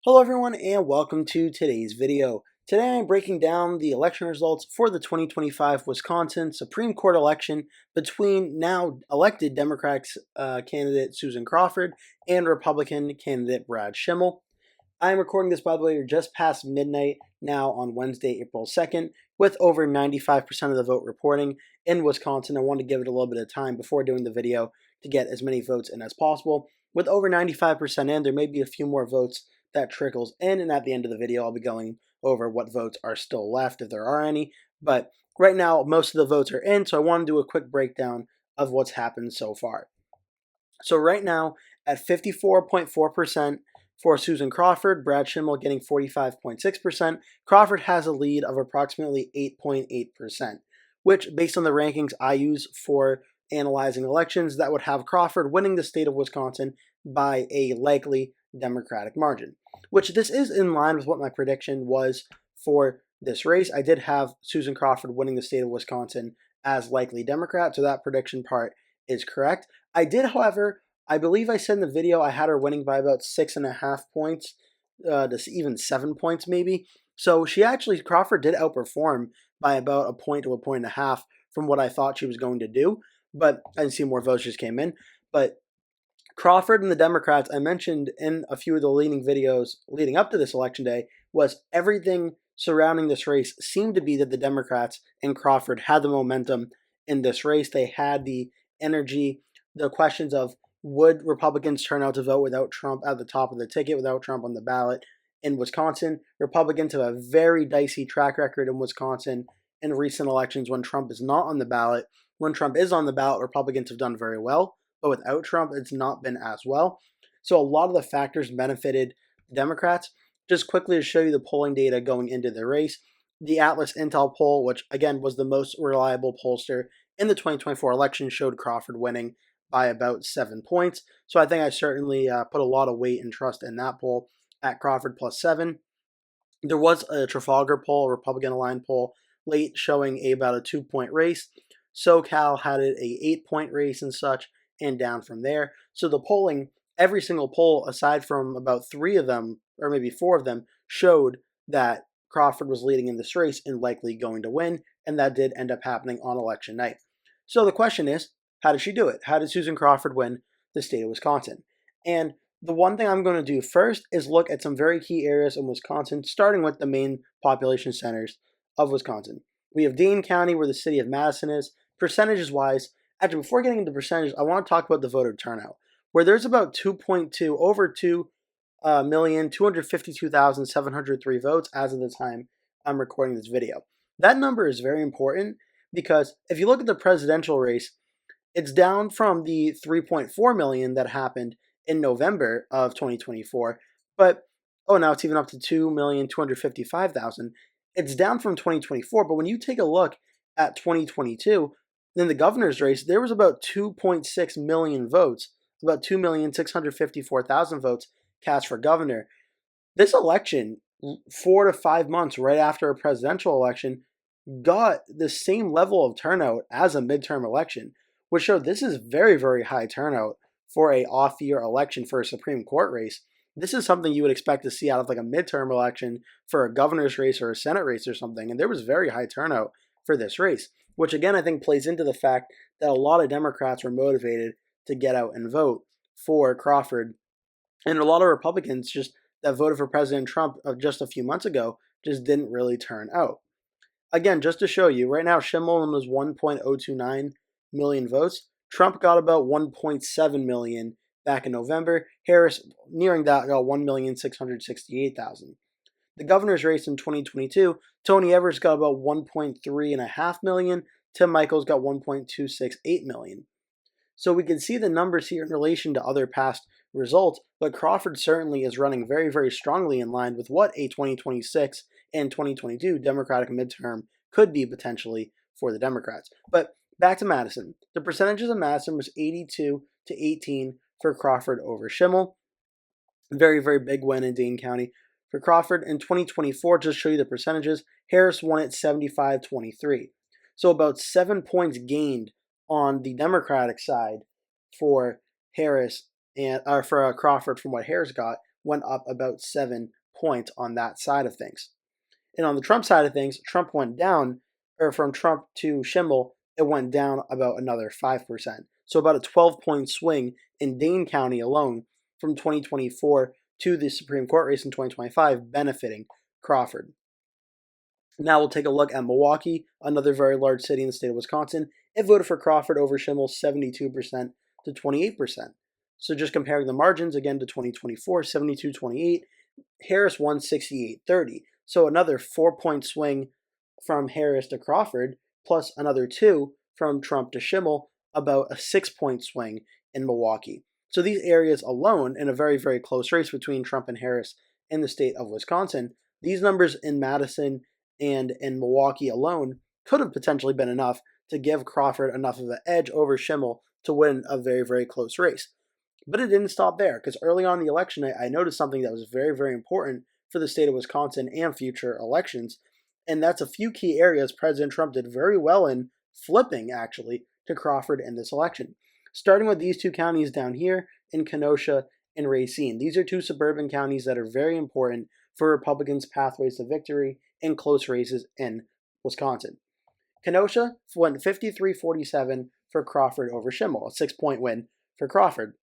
Hello everyone and welcome to today's video. Today I'm breaking down the election results for the 2025 Wisconsin Supreme Court election between now elected Democratic candidate Susan Crawford and Republican candidate Brad Schimel. I'm recording this, by the way, just past midnight now on Wednesday, April 2nd, with over 95% of the vote reporting in Wisconsin. I wanted to give it a little bit of time before doing the video to get as many votes in as possible. With over 95% in, there may be a few more votes that trickles in, and at the end of the video, I'll be going over what votes are still left, if there are any. But right now, most of the votes are in, so I want to do a quick breakdown of what's happened so far. So right now, at 54.4%, for Susan Crawford, Brad Schimel getting 45.6%. Crawford has a lead of approximately 8.8%, which, based on the rankings I use for analyzing elections, that would have Crawford winning the state of Wisconsin by a likely Democratic margin, which this is in line with what my prediction was for this race. I did have Susan Crawford winning the state of Wisconsin as likely Democrat, so that prediction part is correct. I did, however, I believe I said in the video I had her winning by about 6.5 points, to even 7 points maybe. So Crawford did outperform by about a point to a point and a half from what I thought she was going to do. But I didn't see more votes just came in. But Crawford and the Democrats, I mentioned in a few of the leading videos leading up to this election day, was everything surrounding this race seemed to be that the Democrats and Crawford had the momentum in this race. They had the energy, the questions of would Republicans turn out to vote without Trump at the top of the ticket, without Trump on the ballot in Wisconsin? Republicans have a very dicey track record in Wisconsin in recent elections when Trump is not on the ballot. When Trump is on the ballot, Republicans have done very well, but without Trump, it's not been as well. So a lot of the factors benefited Democrats. Just quickly to show you the polling data going into the race, the Atlas Intel poll, which again was the most reliable pollster in the 2024 election, showed Crawford winning by about 7 points. So I think I certainly put a lot of weight and trust in that poll at Crawford plus 7. There was a Trafalgar poll, a Republican-aligned poll, late showing about a 2-point race. SoCal had it a 8-point race and such, and down from there. So the polling, every single poll, aside from about 3 of them, or maybe 4 of them, showed that Crawford was leading in this race and likely going to win, and that did end up happening on election night. So the question is, how did she do it? How did Susan Crawford win the state of Wisconsin? And the one thing I'm going to do first is look at some very key areas in Wisconsin, starting with the main population centers of Wisconsin. We have Dane County, where the city of Madison is. Percentages wise, actually, before getting into percentages, I want to talk about the voter turnout, where there's about 2.2, over 2,252,703 votes as of the time I'm recording this video. That number is very important because if you look at the presidential race, it's down from the 3.4 million that happened in November of 2024, but now it's even up to 2,255,000. It's down from 2024, but when you take a look at 2022, in the governor's race, there was about 2.6 million votes, about 2,654,000 votes cast for governor. This election, 4 to 5 months right after a presidential election, got the same level of turnout as a midterm election, which showed this is very, very high turnout for a off-year election for a Supreme Court race. This is something you would expect to see out of like a midterm election for a governor's race or a Senate race or something, and there was very high turnout for this race, which again I think plays into the fact that a lot of Democrats were motivated to get out and vote for Crawford, and a lot of Republicans just that voted for President Trump just a few months ago just didn't really turn out. Again, just to show you, right now Schimel was 1.029 million votes. Trump got about 1.7 million back in November. Harris, nearing that, got 1,668,000. The governor's race in 2022, Tony Evers got about 1.3.5 million. Tim Michels got 1.268 million. So we can see the numbers here in relation to other past results, but Crawford certainly is running very, very strongly in line with what a 2026 and 2022 Democratic midterm could be potentially for the Democrats. But back to Madison. The percentages of Madison was 82 to 18 for Crawford over Schimel. Very, very big win in Dane County for Crawford. In 2024, just to show you the percentages, Harris won at 75-23. So about 7 points gained on the Democratic side for Harris and for Crawford from what Harris got, went up about 7 points on that side of things. And on the Trump side of things, Trump went down, or from Trump to Schimel, it went down about another 5%. So about a 12-point swing in Dane County alone from 2024 to the Supreme Court race in 2025, benefiting Crawford. Now we'll take a look at Milwaukee, another very large city in the state of Wisconsin. It voted for Crawford over Schimel 72% to 28%. So just comparing the margins again to 2024, 72-28, Harris won 68-30. So another 4-point swing from Harris to Crawford, plus another 2 from Trump to Schimel, about a 6-point swing in Milwaukee. So these areas alone, in a very, very close race between Trump and Harris in the state of Wisconsin, these numbers in Madison and in Milwaukee alone could have potentially been enough to give Crawford enough of an edge over Schimel to win a very, very close race. But it didn't stop there, because early on in the election, I noticed something that was very, very important for the state of Wisconsin and future elections, and that's a few key areas President Trump did very well in flipping, actually, to Crawford in this election. Starting with these two counties down here in Kenosha and Racine. These are two suburban counties that are very important for Republicans' pathways to victory in close races in Wisconsin. Kenosha went 53-47 for Crawford over Schimel, a 6-point win for Crawford.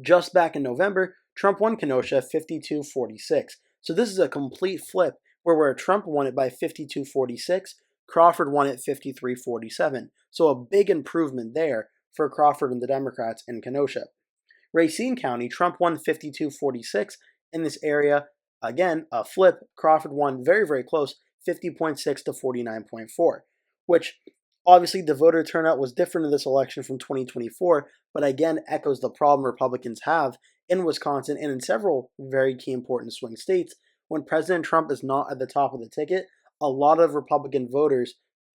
Just back in November, Trump won Kenosha 52-46. So this is a complete flip where Trump won it by 52-46, Crawford won it 53-47. So a big improvement there for Crawford and the Democrats in Kenosha. Racine County, Trump won 52-46 in this area. Again, a flip. Crawford won very, very close, 50.6 to 49.4, which obviously the voter turnout was different in this election from 2024, but again echoes the problem Republicans have in Wisconsin and in several very key important swing states. When President Trump is not at the top of the ticket, a lot of Republican voters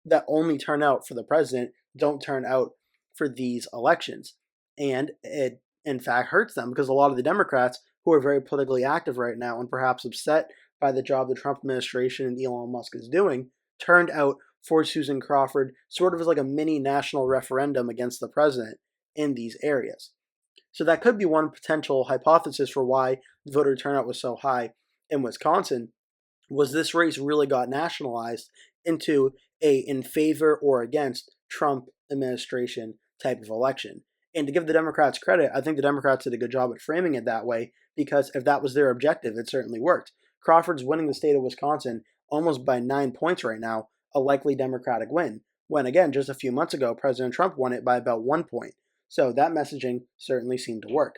that only turn out for the president don't turn out for these elections. And it, in fact, hurts them because a lot of the Democrats who are very politically active right now and perhaps upset by the job the Trump administration and Elon Musk is doing turned out for Susan Crawford, sort of as like a mini national referendum against the president in these areas. So that could be one potential hypothesis for why voter turnout was so high in Wisconsin, was this race really got nationalized into a in favor or against Trump administration type of election. And to give the Democrats credit, I think the Democrats did a good job at framing it that way, because if that was their objective, it certainly worked. Crawford's winning the state of Wisconsin almost by 9 points right now, a likely Democratic win, when again, just a few months ago, President Trump won it by about 1 point. So that messaging certainly seemed to work.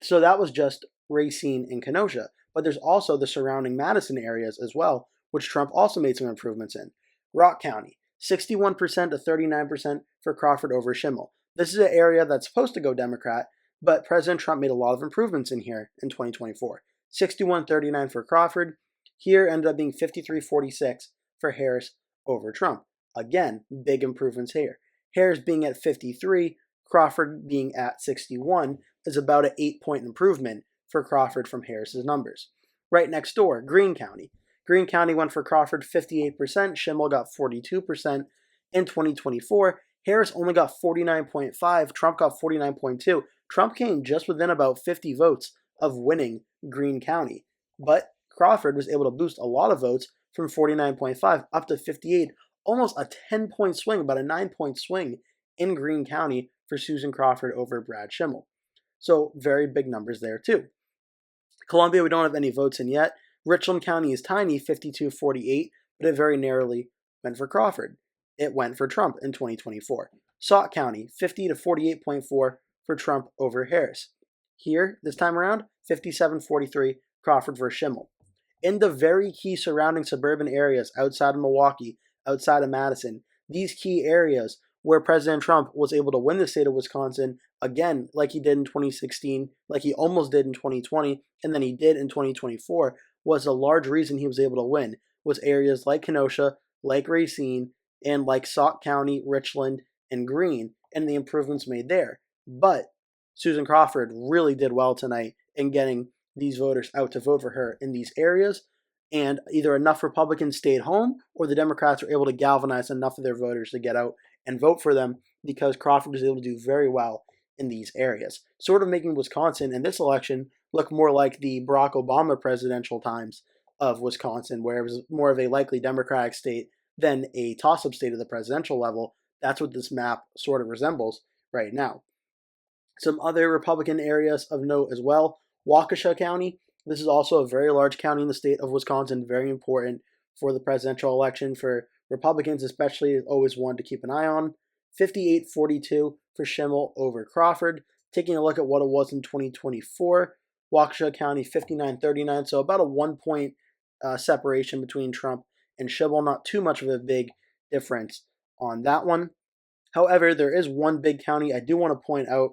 So that was just Racine and Kenosha, but there's also the surrounding Madison areas as well, which Trump also made some improvements in. Rock County, 61% to 39% for Crawford over Schimel. This is an area that's supposed to go Democrat, but President Trump made a lot of improvements in here in 2024. 61-39 for Crawford. Here ended up being 53-46 for Harris over Trump. Again, big improvements here. Harris being at 53, Crawford being at 61 is about an 8-point improvement for Crawford from Harris's numbers. Right next door, Greene County. Greene County went for Crawford 58%, Schimel got 42% in 2024. Harris only got 49.5, Trump got 49.2. Trump came just within about 50 votes of winning Greene County, but Crawford was able to boost a lot of votes from 49.5 up to 58, almost a 10-point swing, about a 9-point swing in Greene County for Susan Crawford over Brad Schimel. So very big numbers there too. Columbia, we don't have any votes in yet. Richland County is tiny, 52-48, but it very narrowly went for Crawford. It went for Trump in 2024. Sauk County, 50 to 48.4 for Trump over Harris. Here, this time around, 57-43, Crawford versus Schimel. In the very key surrounding suburban areas outside of Milwaukee, outside of Madison, these key areas where President Trump was able to win the state of Wisconsin, again, like he did in 2016, like he almost did in 2020, and then he did in 2024, was a large reason he was able to win, was areas like Kenosha, like Racine, and like Sauk County, Richland, and Greene, and the improvements made there. But Susan Crawford really did well tonight in getting these voters out to vote for her in these areas, and either enough Republicans stayed home or the Democrats were able to galvanize enough of their voters to get out and vote for them, because Crawford was able to do very well in these areas, sort of making Wisconsin in this election look more like the Barack Obama presidential times of Wisconsin, where it was more of a likely Democratic state than a toss-up state at the presidential level. That's what this map sort of resembles right now. Some other Republican areas of note as well. Waukesha County. This is also a very large county in the state of Wisconsin, very important for the presidential election for Republicans, especially, always one to keep an eye on. 58-42 for Schimel over Crawford. Taking a look at what it was in 2024, Waukesha County 59-39, so about a 1 point separation between Trump and Schimel. Not too much of a big difference on that one. However, there is one big county I do want to point out,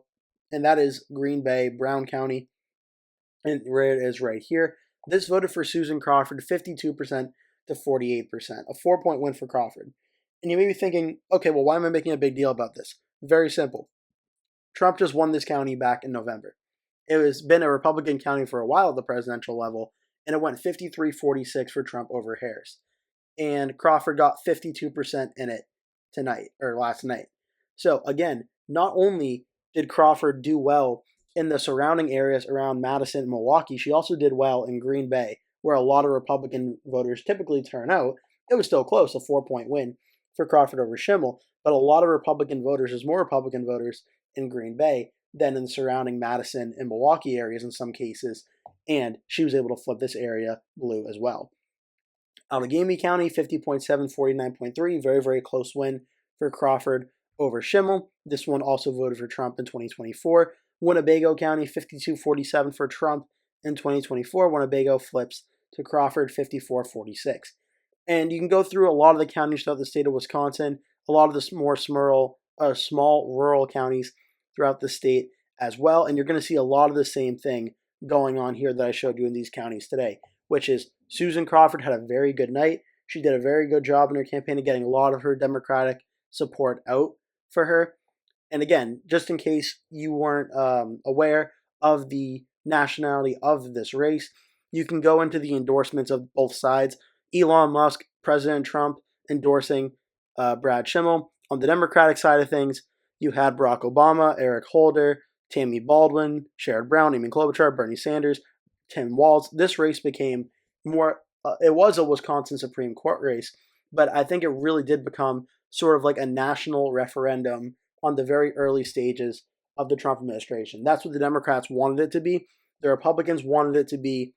and that is Green Bay, Brown County, and where it is right here. This voted for Susan Crawford 52% to 48%, a 4-point win for Crawford. And you may be thinking, okay, well, why am I making a big deal about this? Very simple. Trump just won this county back in November. It has been a Republican county for a while at the presidential level, and it went 53-46 for Trump over Harris. And Crawford got 52% in it last night. So again, not only did Crawford do well in the surrounding areas around Madison and Milwaukee, she also did well in Green Bay, where a lot of Republican voters typically turn out. It was still close, a 4-point win for Crawford over Schimel, but a lot of Republican voters, there's more Republican voters in Green Bay than in the surrounding Madison and Milwaukee areas in some cases, and she was able to flip this area blue as well. Allegheny County, 50.7, 49.3, very, very close win for Crawford over Schimel. This one also voted for Trump in 2024. Winnebago County, 52-47 for Trump in 2024. Winnebago flips to Crawford, 54-46. And you can go through a lot of the counties throughout the state of Wisconsin, a lot of the more small rural counties throughout the state as well, and you're going to see a lot of the same thing going on here that I showed you in these counties today, which is Susan Crawford had a very good night. She did a very good job in her campaign of getting a lot of her Democratic support out for her. And again, just in case you weren't aware of the nationality of this race, you can go into the endorsements of both sides. Elon Musk, President Trump endorsing Brad Schimel. On the Democratic side of things, you had Barack Obama, Eric Holder, Tammy Baldwin, Sherrod Brown, Amy Klobuchar, Bernie Sanders, Tim Walz. This race became more, it was a Wisconsin Supreme Court race, but I think it really did become sort of like a national referendum on the very early stages of the Trump administration. That's what the Democrats wanted it to be. The Republicans wanted it to be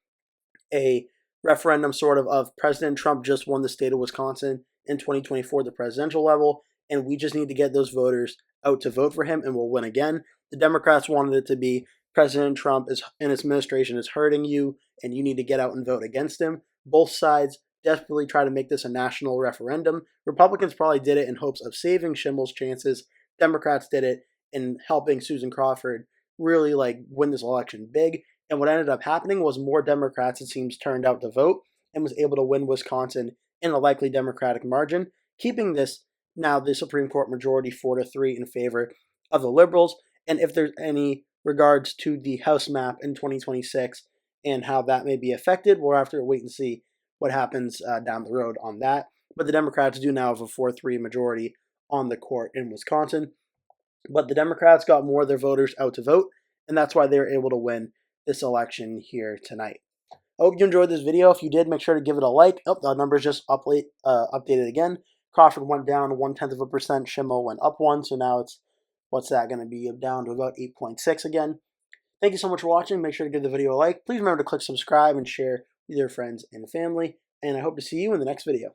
a referendum sort of President Trump just won the state of Wisconsin in 2024, the presidential level, and we just need to get those voters out to vote for him and we'll win again. The Democrats wanted it to be President Trump and his administration is hurting you and you need to get out and vote against him. Both sides desperately try to make this a national referendum. Republicans probably did it in hopes of saving Schimel's chances. Democrats did it in helping Susan Crawford really win this election big. And what ended up happening was more Democrats, it seems, turned out to vote and was able to win Wisconsin in a likely Democratic margin, keeping this now the Supreme Court majority 4-3 in favor of the Liberals. And if there's any regards to the House map in 2026 and how that may be affected, we'll have to wait and see what happens down the road on that. But the Democrats do now have a 4-3 majority on the court in Wisconsin. But the Democrats got more of their voters out to vote, and that's why they were able to win this election here tonight. I hope you enjoyed this video. If you did, make sure to give it a like. Oh, the numbers just updated again. Crawford went down 0.1%. Schimel went up 1, so now it's, what's that going to be, down to about 8.6 again. Thank you so much for watching. Make sure to give the video a like. Please remember to click subscribe and share with your friends and family. And I hope to see you in the next video.